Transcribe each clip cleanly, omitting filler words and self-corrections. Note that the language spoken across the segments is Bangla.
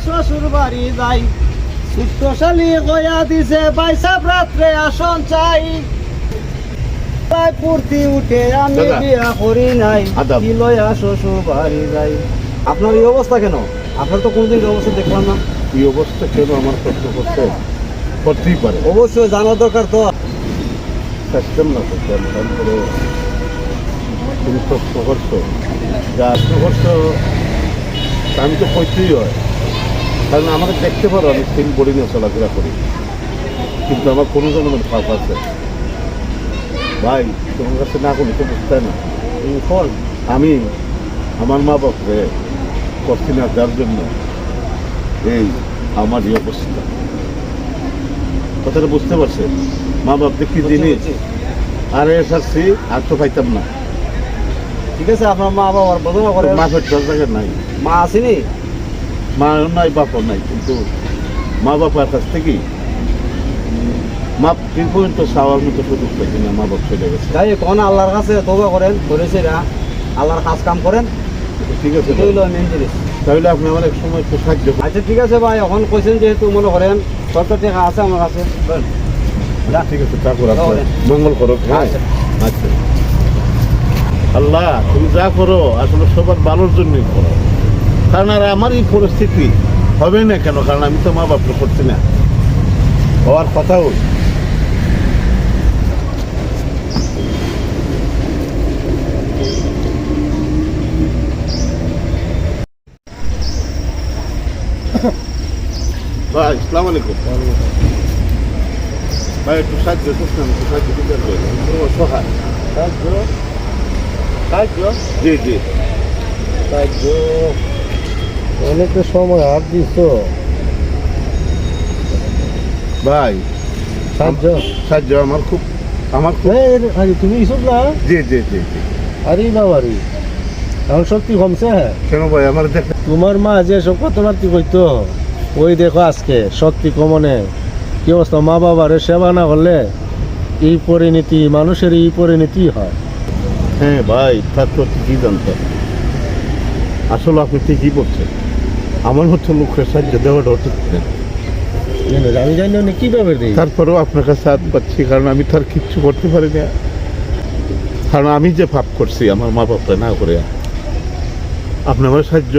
শ্বশুর বাড়ি যাই, সুস্থশালী গয়া দিছে বাইসাব রাত্রে আসন চাই। পূর্তি উঠে আমি বিয়া করি নাই, কি লয়া শ্বশুর বাড়ি যাই। আপনার এই অবস্থা কেন? আপনার তো কোনদিন এই অবস্থা দেখলাম না। এই অবস্থা কেন আমার প্রশ্ন করতে করতেই পারে, অবশ্যই জানা দরকার তো। সিস্টেম না তো তারপরে তুমি প্রশ্ন করছো, যা প্রশ্ন করছো আমি তো করতেই হয়, কারণ আমাকে দেখতে পারো আমি স্টিল বডি নিয়ে চলাফেরা করি, কিন্তু আমার কোনো ধরনের পাপ আছে ভাই, তোমার কাছে না করলে তো বুঝতে না। ফল আমি আমার মা বাপরে করছি না, যার জন্য এই আমার এই অবস্থা। কথাটা বুঝতে পারছে? মা বাপ দেখি জিনিস আর এসেছি আর তো পাইতাম না। ঠিক আছে, আপনার মা বাবার বদনা করে। মা পেট জায়গা নাই, মা আসেনি, মা নাই বাপও নাই, কিন্তু মা বাবার কাছ থেকে মা তিন পর্যন্ত চাওয়ার মতো সুযোগ পাইছি না, মা বাপ চলে গেছে। তাই কোন আল্লাহর কাছে তওবা করেন, করেছে আল্লাহর কাজ কাম করেন। ঠিক আছে, মেন জিনিস। তাহলে আপনি আমার এক সময় একটু সাহায্য করুন। আচ্ছা ঠিক আছে ভাই, এখন কইছেন যেহেতু মনে করেন 70 টাকা আছে আমার কাছে। ঠিক আছে, তা করো, মঙ্গল করো। আচ্ছা আচ্ছা, আল্লাহ তুমি যা করো আসলে সবার ভালোর জন্যই করো, কারণ আর আমার এই পরিস্থিতি হবে না কেন, কারণ আমি তো মা বাপকে করছি না, হওয়ার কথাও। ভাই আসসালামু আলাইকুম। ভাই একটু সাহায্য করছেন, একটু সাহায্য দিতে পারবেন? সহায় সাহায্য, জি জি। সাহায্য অনেকটা সময় হাত দিচ্ছ। ভাই সাহায্য সাহায্য আমার খুব তুমি ইসব না। জি জি জি জি। আরে বাবারি, এখন শক্তি কমছে। কেন ভাই আমার দেখে তোমার মা যে সব কথাবার্তি কইতো, ওই দেখো আজকে শক্তি কমনে কি অবস্থা। মা বাবার সেবা না করলে এই পরিণতি, মানুষের এই পরিণতি হয়। হ্যাঁ ভাই, তার তো ঠিকই জানতেন, আসলে আপনি ঠিকই বলছেন, আমার মতো লোকের সাহায্য দেওয়াটা ঠিক না। আমি জানি না কি ব্যাপার দিই। তারপরেও আপনার কাছে হাত পাচ্ছি, কারণ আমি তো আর কিচ্ছু করতে পারি না, কারণ আমি যে পাপ করছি আমার মা বাপরা না করে, আপনি আমার সাহায্য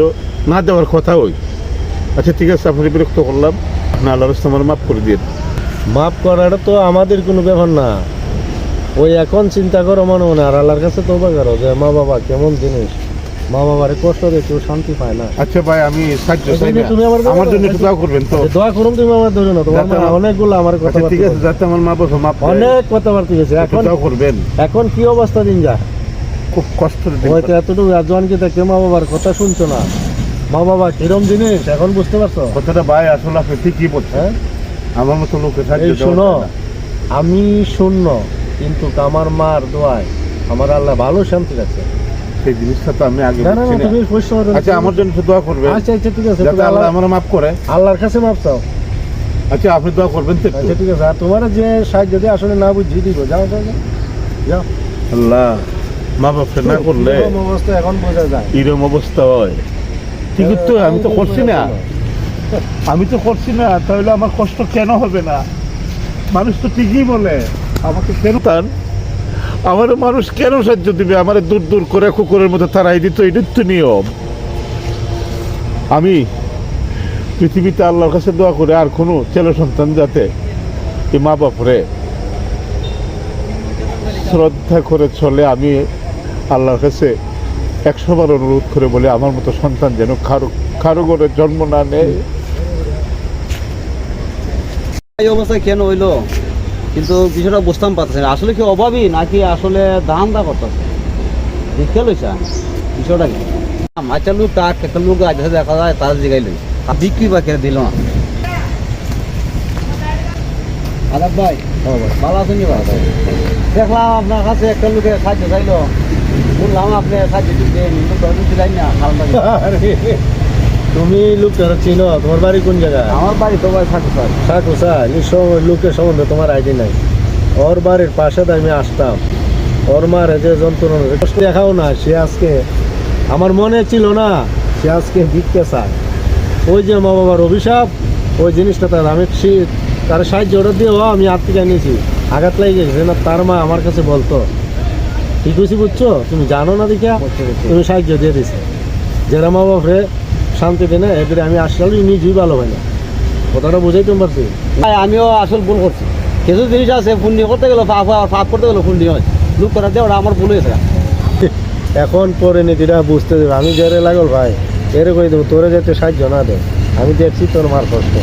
না দেওয়ার কথা ওই। আচ্ছা ঠিক আছে, আপনাকে বিরক্ত করলাম, আপনি আল্লাহর রাস্তায় আমার মাফ করে দিয়ে। মাফ করাটা তো আমাদের কোনো ব্যাপার না, ওই এখন চিন্তা করো মনে মনে, আর আল্লাহর কাছে তওবা করো যে মা বাবা কেমন জিনিস, মা বাবার কষ্ট দিয়ে কেউ শান্তি পায় না। আচ্ছা ভাই, আমি সাহায্য চাই না, তুমি আমার জন্য একটু দোয়া করবেন তো? দোয়া করুন, তুমি আমার ধরে না, তোমার অনেকগুলো আমার কথা। ঠিক আছে, যাতে আমার মা বাবা মাফ, অনেক কথাবার্তা গেছে। এখন দোয়া করবেন। এখন কি অবস্থা দিন যায়, খুব কষ্ট হয়তো এতটুকু জোয়ানকে দেখে মা বাবার কথা শুনছো না। মা বাবা কিরম জিনিস এখন বুঝতে পারছো কথাটা ভাই, আসলে আপনি ঠিকই বলছেন, আমার মতো লোকের সাহায্য শোনো, আমি শূন্য, কিন্তু আমার মার দোয়ায় আমার আল্লাহ ভালো শান্তি রাখছে। সেই জিনিসটা তো আমি আগে না, তুমি আচ্ছা আমার জন্য দোয়া করবেন। আচ্ছা আচ্ছা ঠিক আছে, যাতে আল্লাহ আমার মাফ করে, আল্লাহর কাছে মাফ চাও। আচ্ছা আপনি দোয়া করবেন তো? আচ্ছা ঠিক আছে, আর তোমার যে সাহায্য দিয়ে আসলে না বুঝি দিব, যাও যাও যাও। আল্লাহ মা বাপকে না করলে অবস্থা এখন বোঝা যায়, এরকম অবস্থা হয়। ঠিক তো, আমি তো করছি না, আমি তো করছি না, তাহলে আমার কষ্ট কেন হবে না? মানুষ তো ঠিকই বলে, আমাকে কেন তার আমার মানুষ কেন সাহায্য দিবে? আমার দূর দূর করে কুকুরের মতো তারাই দিত, এটাই তো নিয়ম। আমি পৃথিবীতে আল্লাহর কাছে দোয়া করে আর কোনো ছেলে সন্তান যাতে এই মা বাপরে শ্রদ্ধা করে চলে, আমি আল্লাহর কাছে 100 বার অনুরোধ করে বলে আমার মতো সন্তান যেন কারো ঘরে জন্ম না নেয়। এই অবস্থা কেন হইলো, কিন্তু বিষয়টা বুঝতাম পারতেছি না, আসলে কি অভাবী নাকি আসলে দাম দা করতেছে, দেখতে লইছে বিষয়টা কি। আচ্ছা লোক তাক একটা লোক আজ দেখা যায়, তার জায়গায় লই বিক্রি বা কেটে দিল না। আদাব ভাই, ভালো আছেন? দেখলাম আপনার কাছে একটা লোকের সাহায্য চাইলো, বললাম আপনি সাহায্য দিচ্ছেন, দিলেন না। তুমি লোকটা চিনো? তোমার বাড়ি কোন জায়গায়? আমার বাড়ি তো ভাই সাকুসা। লোকের সম্বন্ধে তোমার আইডি নাই। ওর বাড়ির পাশে আমি আসতাম, ওর মারে যে যন্ত্রণা দেখাও না, সে আজকে আমার মনে ছিল না, সে আজকে ভিক্ষা চায়। ওই যে মা বাবার অভিশাপ, ওই জিনিসটা তার আমি তার সাহায্য অর্ডার দিয়েও আমি আত্মীয় নিয়েছি, আঘাত লেগে গেছে না। তার মা আমার কাছে বলতো ঠিক হয়েছি, বুঝছো, তুমি জানো না দেখিয়া তুমি সাহায্য দিয়ে দিছে। যারা মা বাপরে শান্তি দেয় না এদের আমি আসলে নিজেই ভালো হয় না, কথাটা বুঝাইতে পারছি। ভাই আমিও আসল ভুল করছি, কিছু জিনিস আছে পুণ্য করতে গেলে পাপ হয়, আর পাপ করতে গেলে পুণ্য হয়। লুক করা দিয়ে ওটা আমার ভুল হয়েছে। এখন পরিণতিটা বুঝতে দেবে। আমি যারে লাগল ভাই এরে কই দেবো, তোরে যাতে সাহায্য না দেয়। আমি দেখছি তোর মার কষ্ট।